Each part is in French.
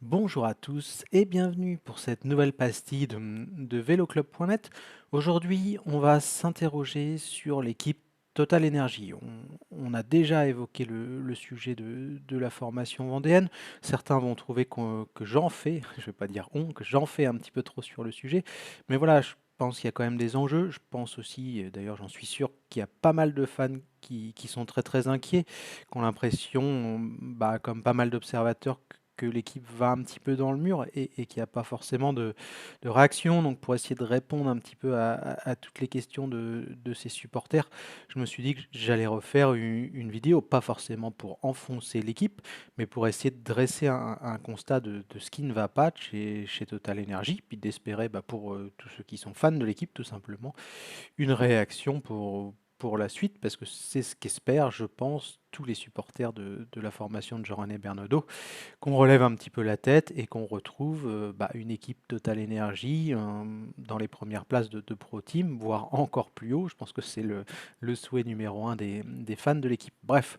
Bonjour à tous et bienvenue pour cette nouvelle pastille de VéloClub.net. Aujourd'hui, on va s'interroger sur l'équipe Total Energy. On a déjà évoqué le sujet de la formation vendéenne. Certains vont trouver que j'en fais, je ne vais pas dire que j'en fais un petit peu trop sur le sujet. Mais voilà, je pense qu'il y a quand même des enjeux. Je pense aussi, et d'ailleurs j'en suis sûr, qu'il y a pas mal de fans qui sont très très inquiets, qui ont l'impression, comme pas mal d'observateurs, que l'équipe va un petit peu dans le mur et qu'il n'y a pas forcément de réaction. Donc pour essayer de répondre un petit peu à toutes les questions de ces supporters, je me suis dit que j'allais refaire une vidéo, pas forcément pour enfoncer l'équipe, mais pour essayer de dresser un constat de ce qui ne va pas chez Total Energy, puis d'espérer pour tous ceux qui sont fans de l'équipe tout simplement, une réaction pour la suite, parce que c'est ce qu'espèrent, je pense, tous les supporters de la formation de Jean-René Bernaudot, qu'on relève un petit peu la tête et qu'on retrouve une équipe Total Energy dans les premières places de Pro Team, voire encore plus haut. Je pense que c'est le souhait numéro un des fans de l'équipe. Bref,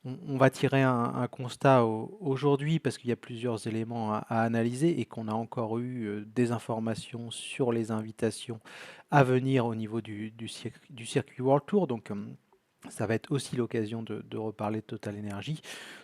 on va tirer un constat aujourd'hui parce qu'il y a plusieurs éléments à analyser et qu'on a encore eu des informations sur les invitations à venir au niveau du circuit World Tour. Donc, ça va être aussi l'occasion de reparler de Total Energy.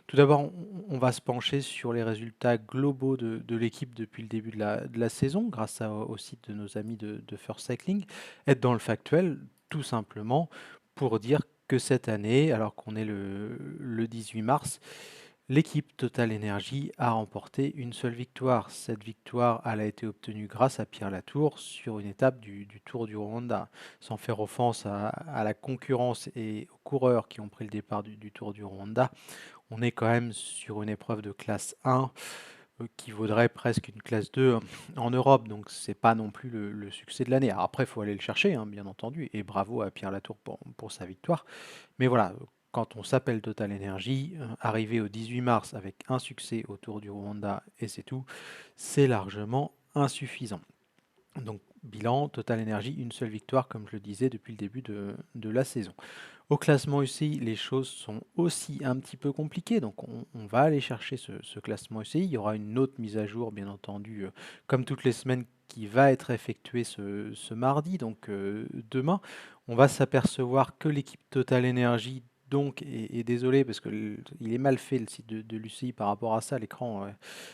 Tout d'abord, on va se pencher sur les résultats globaux de l'équipe depuis le début de la saison, grâce au site de nos amis de First Cycling. Être dans le factuel, tout simplement, pour dire que cette année, alors qu'on est le 18 mars, l'équipe Total Energy a remporté une seule victoire. Cette victoire, elle a été obtenue grâce à Pierre Latour sur une étape du Tour du Rwanda. Sans faire offense à la concurrence et aux coureurs qui ont pris le départ du Tour du Rwanda, on est quand même sur une épreuve de classe 1 qui vaudrait presque une classe 2 en Europe. Donc c'est pas non plus le succès de l'année. Alors après, il faut aller le chercher, hein, bien entendu. Et bravo à Pierre Latour pour sa victoire. Mais voilà, quand on s'appelle Total Energy, arriver au 18 mars avec un succès autour du Rwanda et c'est tout, c'est largement insuffisant. Donc bilan, Total Energy, une seule victoire, comme je le disais, depuis le début de la saison. Au classement UCI, les choses sont aussi un petit peu compliquées, donc on va aller chercher ce classement UCI. Il y aura une autre mise à jour, bien entendu, comme toutes les semaines, qui va être effectuée ce mardi, donc demain. On va s'apercevoir que l'équipe Total Energy, donc, et désolé parce que il est mal fait le site de l'UCI par rapport à ça, l'écran,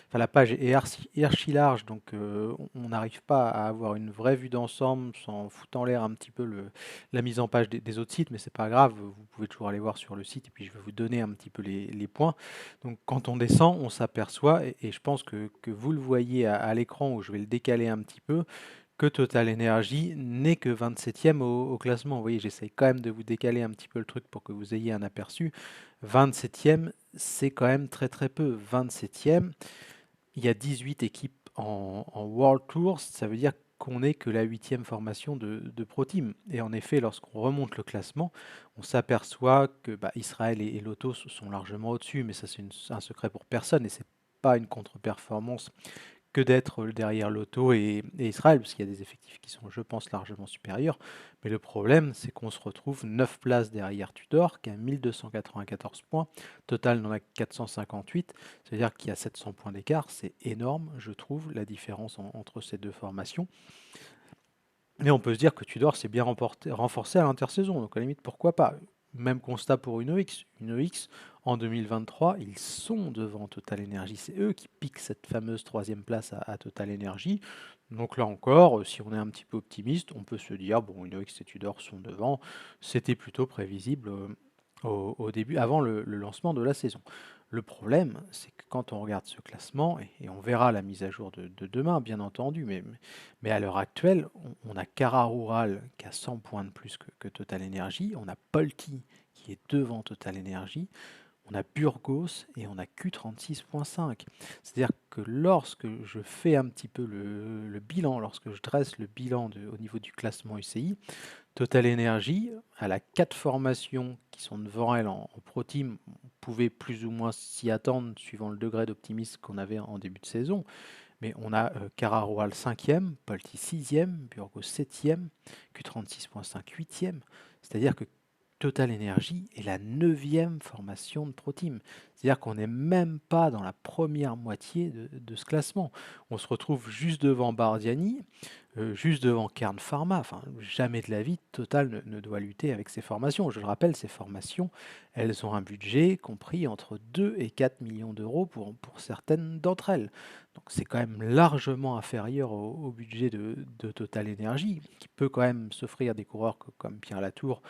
enfin la page est archi large, donc on n'arrive pas à avoir une vraie vue d'ensemble sans foutre en l'air un petit peu la mise en page des autres sites, mais c'est pas grave, vous pouvez toujours aller voir sur le site et puis je vais vous donner un petit peu les points. Donc quand on descend, on s'aperçoit, et je pense que vous le voyez à l'écran où je vais le décaler un petit peu, que Total Energy n'est que 27e au classement. Vous voyez, j'essaye quand même de vous décaler un petit peu le truc pour que vous ayez un aperçu. 27e, c'est quand même très très peu. 27e, il y a 18 équipes en World Tour, ça veut dire qu'on n'est que la huitième formation de Pro Team. Et en effet, lorsqu'on remonte le classement, on s'aperçoit que Israël et Lotto sont largement au-dessus, mais ça c'est un secret pour personne et c'est pas une contre-performance que d'être derrière Lotto et Israël, parce qu'il y a des effectifs qui sont, je pense, largement supérieurs. Mais le problème, c'est qu'on se retrouve 9 places derrière Tudor, qui a 1294 points. Total n'en a 458, c'est-à-dire qu'il y a 700 points d'écart. C'est énorme, je trouve, la différence entre ces deux formations. Mais on peut se dire que Tudor s'est bien renforcé à l'intersaison, donc à la limite, pourquoi pas. Même constat pour une EX. Une EX, en 2023, ils sont devant Total Energy. C'est eux qui piquent cette fameuse troisième place à Total Energy. Donc là encore, si on est un petit peu optimiste, on peut se dire, bon, une EX et Tudor sont devant. C'était plutôt prévisible au début, avant le lancement de la saison. Le problème, c'est que quand on regarde ce classement, et on verra la mise à jour de demain, bien entendu, mais à l'heure actuelle, on a Cara Rural qui a 100 points de plus que Total Energy, on a Polti qui est devant Total Energy, on a Burgos et on a Q36.5. C'est-à-dire que lorsque je fais un petit peu le bilan, lorsque je dresse le bilan au niveau du classement UCI, Total Energy, elle a 4 formations qui sont devant elle en Pro Team. On pouvait plus ou moins s'y attendre suivant le degré d'optimisme qu'on avait en début de saison. Mais on a Cararual 5e, Polti 6e, Burgos 7e, Q36.5 8e. C'est-à-dire que Total Energy est la 9e formation de ProTeam. C'est-à-dire qu'on n'est même pas dans la première moitié de ce classement. On se retrouve juste devant Bardiani, juste devant Kern Pharma. Enfin, jamais de la vie, Total ne doit lutter avec ces formations. Je le rappelle, ces formations, elles ont un budget compris entre 2 et 4 millions d'euros pour certaines d'entre elles. Donc c'est quand même largement inférieur au budget de Total Energy, qui peut quand même s'offrir des coureurs comme Pierre Latour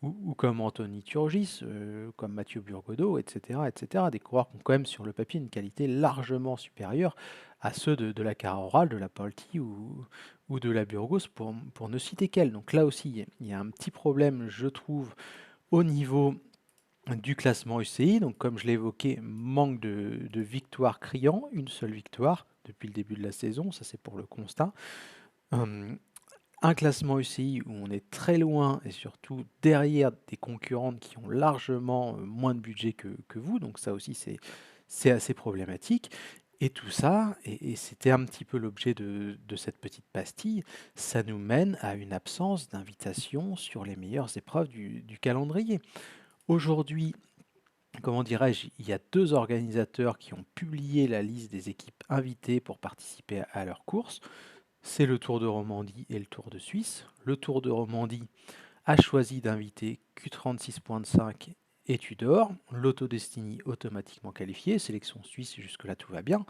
ou comme Anthony Turgis, comme Mathieu Burgodeau, etc., etc. Des coureurs qui ont quand même sur le papier une qualité largement supérieure à ceux de la Caroral, de la Polti ou de la Burgos, pour ne citer qu'elle. Donc là aussi, il y a un petit problème, je trouve, au niveau du classement UCI. Donc comme je l'ai évoqué, manque de victoires criant, une seule victoire depuis le début de la saison, ça c'est pour le constat. Un classement UCI où on est très loin et surtout derrière des concurrentes qui ont largement moins de budget que vous, donc ça aussi c'est assez problématique. Et tout ça, et c'était un petit peu l'objet de cette petite pastille, ça nous mène à une absence d'invitation sur les meilleures épreuves du calendrier. Aujourd'hui, comment dirais-je, il y a 2 organisateurs qui ont publié la liste des équipes invitées pour participer à leur course. C'est le Tour de Romandie et le Tour de Suisse. Le Tour de Romandie a choisi d'inviter Q36.5 et Tudor. L'Autodestiny automatiquement qualifié. Sélection suisse, jusque-là tout va bien.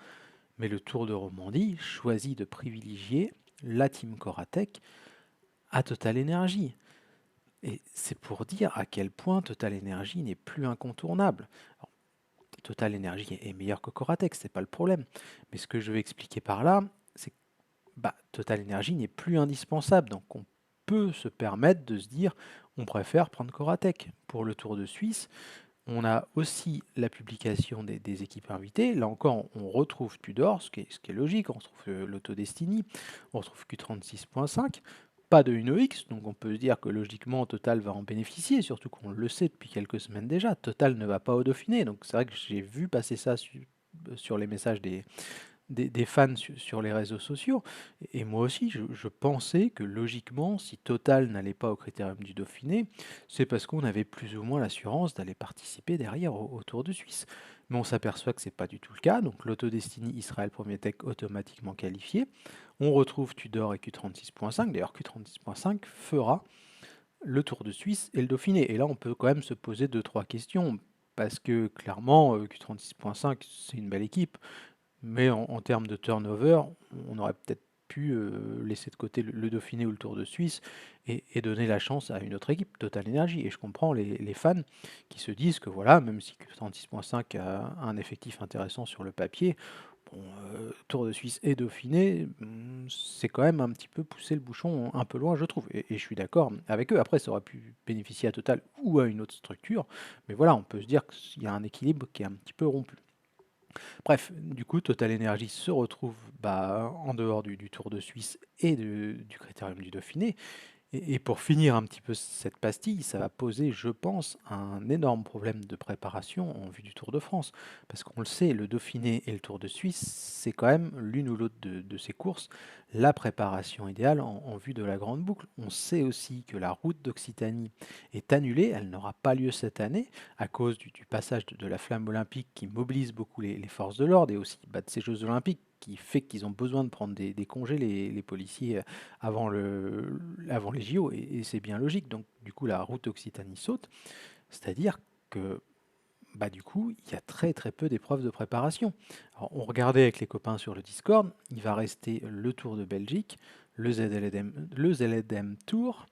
Mais le Tour de Romandie choisit de privilégier la team Coratec à Total Energy. Et c'est pour dire à quel point Total Energy n'est plus incontournable. Alors, Total Energy est meilleur que Coratec, c'est pas le problème. Mais ce que je veux expliquer par là, c'est que Total Energy n'est plus indispensable. Donc on peut se permettre de se dire on préfère prendre Coratec. Pour le Tour de Suisse, on a aussi la publication des équipes invitées. Là encore, on retrouve Tudor, ce qui est logique. On retrouve l'Autodestiny, on retrouve Q36.5. Pas de UnoX, donc on peut se dire que logiquement Total va en bénéficier, surtout qu'on le sait depuis quelques semaines déjà. Total ne va pas au Dauphiné, donc c'est vrai que j'ai vu passer ça sur les messages des fans sur les réseaux sociaux. Et moi aussi, je pensais que logiquement, si Total n'allait pas au Critérium du Dauphiné, c'est parce qu'on avait plus ou moins l'assurance d'aller participer derrière au Tour de Suisse. Mais on s'aperçoit que c'est pas du tout le cas. Donc l'Autodestiny Israël Premier Tech automatiquement qualifié. On retrouve Tudor et Q36.5. D'ailleurs, Q36.5 fera le Tour de Suisse et le Dauphiné. Et là, on peut quand même se poser deux, trois questions. Parce que clairement, Q36.5, c'est une belle équipe. Mais en termes de turnover, on aurait peut-être pu laisser de côté le Dauphiné ou le Tour de Suisse et donner la chance à une autre équipe, Total Energy. Et je comprends les fans qui se disent que voilà, même si Q36.5 a un effectif intéressant sur le papier, bon, Tour de Suisse et Dauphiné, c'est quand même un petit peu pousser le bouchon un peu loin, je trouve. Et je suis d'accord avec eux. Après, ça aurait pu bénéficier à Total ou à une autre structure. Mais voilà, on peut se dire qu'il y a un équilibre qui est un petit peu rompu. Bref, du coup, Total Energy se retrouve en dehors du Tour de Suisse et du Critérium du Dauphiné. Et pour finir un petit peu cette pastille, ça va poser, je pense, un énorme problème de préparation en vue du Tour de France. Parce qu'on le sait, le Dauphiné et le Tour de Suisse, c'est quand même l'une ou l'autre de ces courses, la préparation idéale en vue de la grande boucle. On sait aussi que la route d'Occitanie est annulée, elle n'aura pas lieu cette année à cause du passage de la flamme olympique qui mobilise beaucoup les forces de l'ordre et aussi de ces Jeux olympiques qui fait qu'ils ont besoin de prendre des congés, les policiers, avant les JO, et c'est bien logique. Donc du coup la route Occitanie saute, c'est-à-dire que du coup il y a très très peu d'épreuves de préparation. Alors, on regardait avec les copains sur le Discord, il va rester le Tour de Belgique, le ZLDM Tour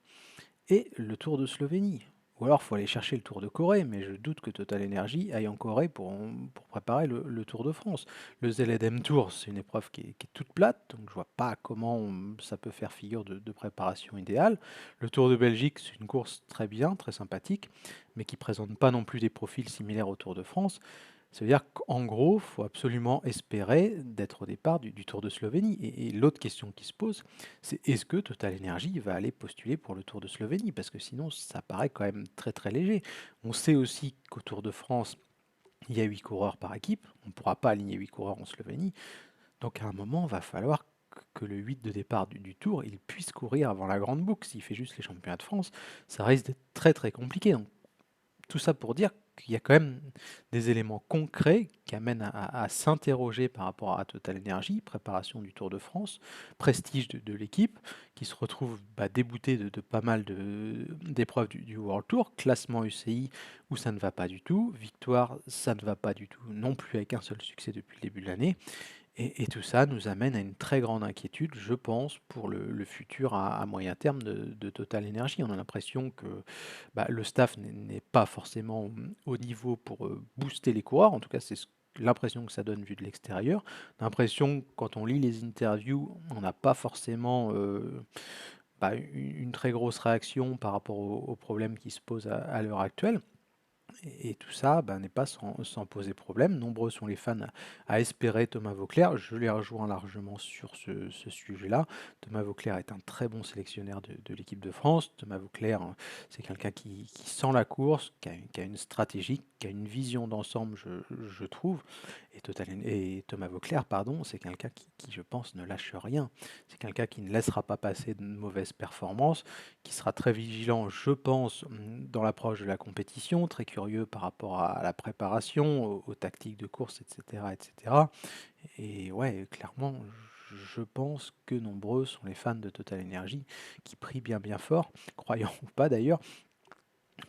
et le Tour de Slovénie. Ou alors, il faut aller chercher le Tour de Corée, mais je doute que Total Energy aille en Corée pour préparer le Tour de France. Le ZLM Tour, c'est une épreuve qui est toute plate, donc je vois pas comment ça peut faire figure de préparation idéale. Le Tour de Belgique, c'est une course très bien, très sympathique, mais qui présente pas non plus des profils similaires au Tour de France. Ça veut dire qu'en gros, il faut absolument espérer d'être au départ du Tour de Slovénie. Et l'autre question qui se pose, c'est est-ce que Total Energy va aller postuler pour le Tour de Slovénie? Parce que sinon, ça paraît quand même très très léger. On sait aussi qu'au Tour de France, il y a 8 coureurs par équipe. On ne pourra pas aligner 8 coureurs en Slovénie. Donc à un moment, il va falloir que le 8 de départ du Tour, il puisse courir avant la grande boucle. S'il fait juste les championnats de France, ça risque d'être très très compliqué. Donc tout ça pour dire qu'il y a quand même des éléments concrets qui amènent à s'interroger par rapport à Total Energy, préparation du Tour de France, prestige de l'équipe, qui se retrouve débouté de pas mal d'épreuves du World Tour, classement UCI où ça ne va pas du tout, victoire ça ne va pas du tout non plus avec un seul succès depuis le début de l'année, et tout ça nous amène à une très grande inquiétude, je pense, pour le futur à moyen terme de Total Energy. On a l'impression que le staff n'est pas forcément au niveau pour booster les coureurs. En tout cas, c'est l'impression que ça donne vu de l'extérieur. L'impression, quand on lit les interviews, on n'a pas forcément une très grosse réaction par rapport aux problèmes qui se posent à l'heure actuelle. Et tout ça n'est pas sans poser problème. Nombreux sont les fans à espérer Thomas Vauclair. Je les rejoins largement sur ce sujet-là. Thomas Vauclair est un très bon sélectionneur de l'équipe de France. Thomas Vauclair, c'est quelqu'un qui sent la course, qui a une stratégie, qui a une vision d'ensemble, je trouve. Et Thomas Vauclair, pardon, c'est quelqu'un qui, je pense, ne lâche rien. C'est quelqu'un qui ne laissera pas passer de mauvaises performances, qui sera très vigilant, je pense, dans l'approche de la compétition, très curieux par rapport à la préparation, aux tactiques de course, etc., etc. Et ouais, clairement, je pense que nombreux sont les fans de Total Energy qui prient bien bien fort, croyant ou pas d'ailleurs,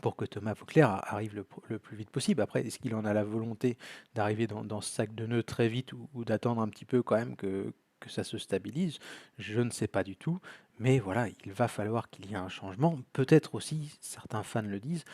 pour que Thomas Vauclair arrive le plus vite possible. Après, est-ce qu'il en a la volonté d'arriver dans ce sac de nœuds très vite ou d'attendre un petit peu quand même que ça se stabilise? Je ne sais pas du tout. Mais voilà, il va falloir qu'il y ait un changement. Peut-être aussi, certains fans le disent,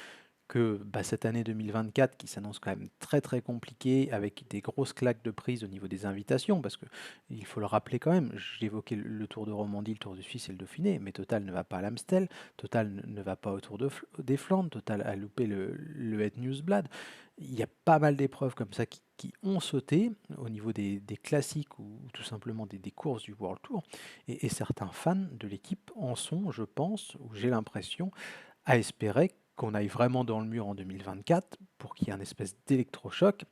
que cette année 2024 qui s'annonce quand même très très compliquée avec des grosses claques de prise au niveau des invitations, parce que il faut le rappeler quand même, j'évoquais le Tour de Romandie, le Tour de Suisse et le Dauphiné, mais Total ne va pas à l'Amstel, Total ne va pas au Tour des Flandres, Total a loupé le Het Nieuwsblad. Il y a pas mal d'épreuves comme ça qui ont sauté au niveau des classiques ou tout simplement des courses du World Tour, et certains fans de l'équipe en sont, je pense, ou j'ai l'impression, à espérer qu'on aille vraiment dans le mur en 2024 pour qu'il y ait un espèce d'électrochoc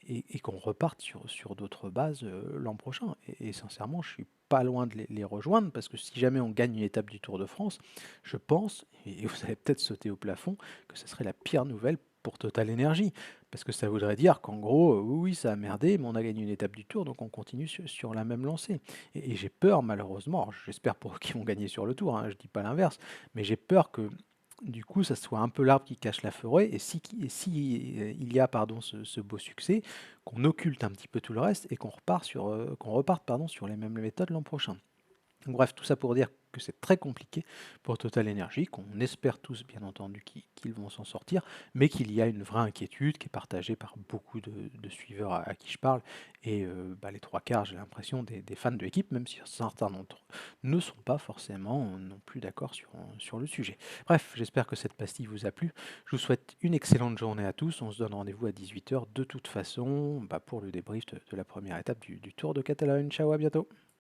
et qu'on reparte sur d'autres bases l'an prochain. Et sincèrement, je suis pas loin de les rejoindre parce que si jamais on gagne une étape du Tour de France, je pense, et vous allez peut-être sauter au plafond, que ce serait la pire nouvelle pour Total Energy. Parce que ça voudrait dire qu'en gros, oui, ça a merdé, mais on a gagné une étape du Tour, donc on continue sur la même lancée. Et j'ai peur, malheureusement, alors j'espère pour eux qu'ils vont gagner sur le Tour, hein, je dis pas l'inverse, mais j'ai peur que du coup, ça soit un peu l'arbre qui cache la forêt, et si il y a pardon, ce beau succès, qu'on occulte un petit peu tout le reste et qu'on reparte pardon, sur les mêmes méthodes l'an prochain. Bref, tout ça pour dire que c'est très compliqué pour Total Energy, qu'on espère tous bien entendu qu'ils vont s'en sortir, mais qu'il y a une vraie inquiétude qui est partagée par beaucoup de suiveurs à qui je parle, et les trois quarts, j'ai l'impression, des fans de l'équipe, même si certains d'entre eux ne sont pas forcément non plus d'accord sur le sujet. Bref, j'espère que cette pastille vous a plu. Je vous souhaite une excellente journée à tous. On se donne rendez-vous à 18 h de toute façon pour le débrief de la première étape du Tour de Catalogne. Ciao, à bientôt.